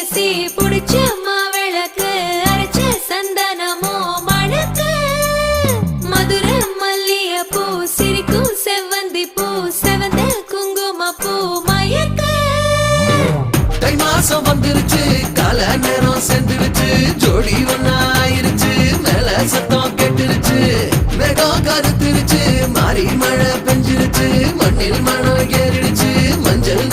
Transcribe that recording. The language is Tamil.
அரிசி புடிச்ச மாவிளக்கு அரைச்ச சந்தனமோ மணக்கு மதுர மல்லிய பூ சிரிக்கும் செவ்வந்தி பூ செவந்த குங்கும பூ மயக்க தை மாசம் வந்துருச்சு கால நேரம் சென்றுருச்சு ஜோடி ஒன்னாயிருச்சு மேல சத்தம் கெட்டுருச்சு மேகம் கருத்துருச்சு மாறி மழை பெஞ்சிருச்சு மண்ணில் மனம் ஏறிடுச்சு மஞ்சள்